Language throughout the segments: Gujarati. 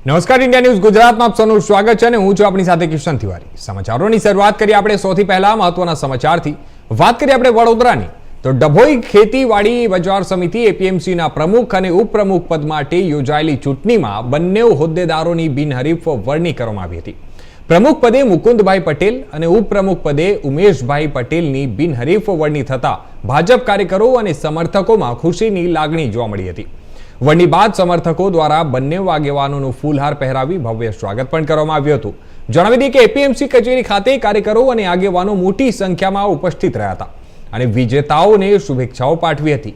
નમસ્કાર, ઇન્ડિયા ન્યૂઝ ગુજરાતમાં આપ સૌનું સ્વાગત છે અને હું છું આપણી સાથે કિશન તિવારી। સમાચારોની શરૂઆત કરીએ આપણે સૌથી પહેલા મહત્વના સમાચારથી। વાત કરીએ આપણે વડોદરાની, તો ડભોઈ ખેતીવાડી બજાર સમિતિ એપીએમસીના પ્રમુખ અને ઉપપ્રમુખ પદ માટે યોજાયેલી ચૂંટણીમાં બંને હોદ્દેદારોની બિનહરીફ વરણી કરવામાં આવી હતી। પ્રમુખ પદે મુકુંદભાઈ પટેલ અને ઉપપ્રમુખ પદે ઉમેશભાઈ પટેલની બિનહરીફ વરણી થતા ભાજપ કાર્યકરો અને સમર્થકોમાં ખુશીની લાગણી જોવા મળી હતી। વરણી બાદ સમર્થકો દ્વારા બંને આગેવાનોનું ફૂલહાર પહેરાવી ભવ્ય સ્વાગત પણ કરવામાં આવ્યું હતું। જણાવી દઈએ કે એપીએમસી કચેરી ખાતે કાર્યકરો અને આગેવાનો મોટી સંખ્યામાં ઉપસ્થિત રહ્યા હતા અને વિજેતાઓને શુભેચ્છાઓ પાઠવી હતી।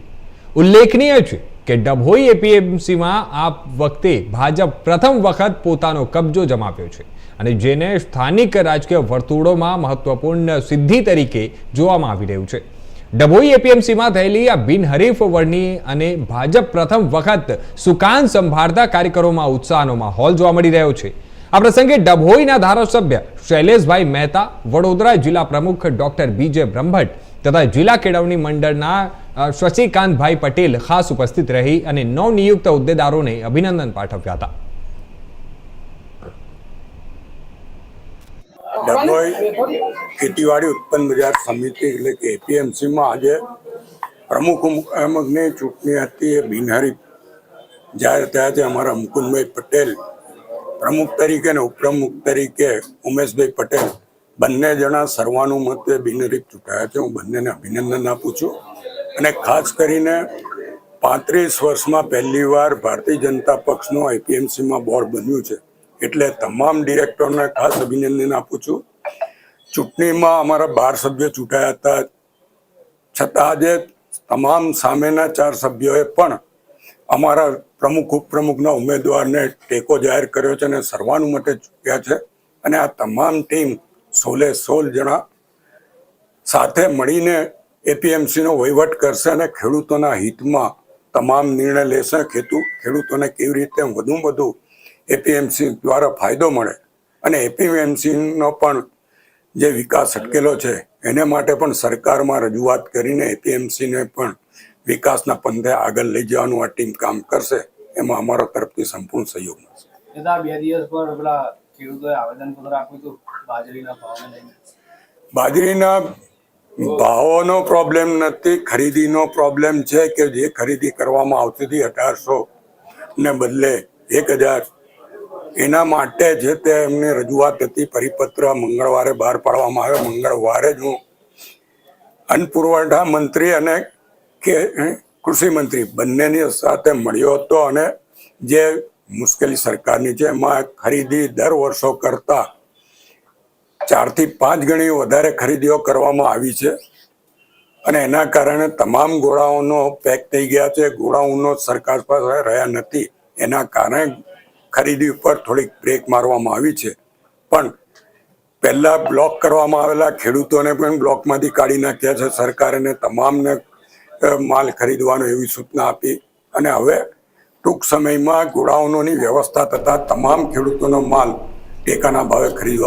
ઉલ્લેખનીય છે કે ડભોઈ એપીએમસીમાં આ વખતે ભાજપ પ્રથમ વખત પોતાનો કબજો જમાવ્યો છે અને જેને સ્થાનિક રાજકીય વર્તુળોમાં મહત્વપૂર્ણ સિદ્ધિ તરીકે જોવામાં આવી રહ્યું છે। ડભોઈ એપીએમસીમાં થયેલી આ બિનહરીફ વરણી અને ભાજપ પ્રથમ વખત સુકાન સંભાળતા કાર્યકરોમાં ઉત્સાહનો માહોલ જોવા મળી રહ્યો છે। આ પ્રસંગે ડભોઈના ધારાસભ્ય શૈલેષભાઈ મહેતા, વડોદરા જિલ્લા પ્રમુખ ડોક્ટર બીજે બ્રહ્મભટ્ટ તથા જિલ્લા કેળવણી મંડળના શશિકાંતભાઈ પટેલ ખાસ ઉપસ્થિત રહી અને નવનિયુક્ત હોદ્દેદારોને અભિનંદન પાઠવ્યા હતા। ડભોઈ ખેતીવાડી ઉત્પન્ન બજાર સમિતિ એટલે કે એપીએમસીમાં આજે પ્રમુખની ચૂંટણી હતી એ બિનહરીફ જાહેર થયા છે। અમારા મુકુંદભાઈ પટેલ પ્રમુખ તરીકે અને ઉપપ્રમુખ તરીકે ઉમેશભાઈ પટેલ બંને જણા સર્વાનુમતે બિનહરીફ ચૂંટાયા છે। હું બંનેને અભિનંદન આપું છું અને ખાસ કરીને 35 વર્ષમાં પહેલીવાર ભારતીય જનતા પક્ષનું એપીએમસીમાં બોર્ડ બન્યું છે એટલે તમામ ડિરેક્ટરોને ખાસ અભિનંદન આપું છું। ચૂંટણીમાં અમારા 12 સભ્યો ચૂંટાયા હતા, છતાં આજે તમામ સામેના 4 સભ્યોએ પણ અમારા પ્રમુખ ઉપપ્રમુખના ઉમેદવારને ટેકો જાહેર કર્યો છે અને સર્વાનુમતે ચૂક્યા છે અને આ તમામ ટીમ 16 જણા સાથે મળીને એપીએમસીનો વહીવટ કરશે અને ખેડૂતોના હિતમાં તમામ નિર્ણય લેશે। ખેડૂતોને કેવી રીતે વધુ એપીએમસી દ્વારા ફાયદો મળે અને એપીએમસીનો પણ જે વિકાસ અટકેલો છે એને માટે પણ સરકારમાં રજૂઆત કરીને એપીએમસીને પણ વિકાસના પંથે આગળ લઈ જવાનું આ ટીમ કામ કરશે, એમાં અમારો તરફથી સંપૂર્ણ સહયોગ મળશે। 2 દિવસ પર પેલા ખેડૂતોએ આવેદનપત્ર આપ્યું હતું બાજરીના ભાવને લઈને। બાજરીના ભાવોનો પ્રોબ્લેમ નથી, ખરીદીનો પ્રોબ્લેમ છે કે જે ખરીદી કરવામાં આવતી હતી 1800 ને બદલે 1000, એના માટે જે તે એમની રજૂઆત હતી। પરિપત્ર મંગળવારે બહાર પાડવામાં આવ્યો। મંગળવારે જ હું અન્ન પુરવઠા મંત્રી અને કૃષિ મંત્રી બંનેની સાથે મળ્યો હતો અને જે મુશ્કેલી સરકારની છે એમાં ખરીદી દર વર્ષો કરતા 4 થી 5 ગણી વધારે ખરીદીઓ કરવામાં આવી છે અને એના કારણે તમામ ગોળાઉનો પેક થઈ ગયા છે। ગોળાઉનો સરકાર પાસે રહ્યા નથી, એના કારણે ખરીદી ઉપર થોડીક બ્રેક મારવામાં આવી છે, પણ પહેલા બ્લોક કરવામાં આવેલા ખેડૂતોને પણ બ્લોકમાંથી કાઢી નાખ્યા છે સરકારે, તમામને માલ ખરીદવાનો એવી સૂચના આપી અને હવે ટૂંક સમયમાં ગોળાઉનોની વ્યવસ્થા થતા તમામ ખેડૂતોનો માલ ટેકાના ભાવે ખરીદવા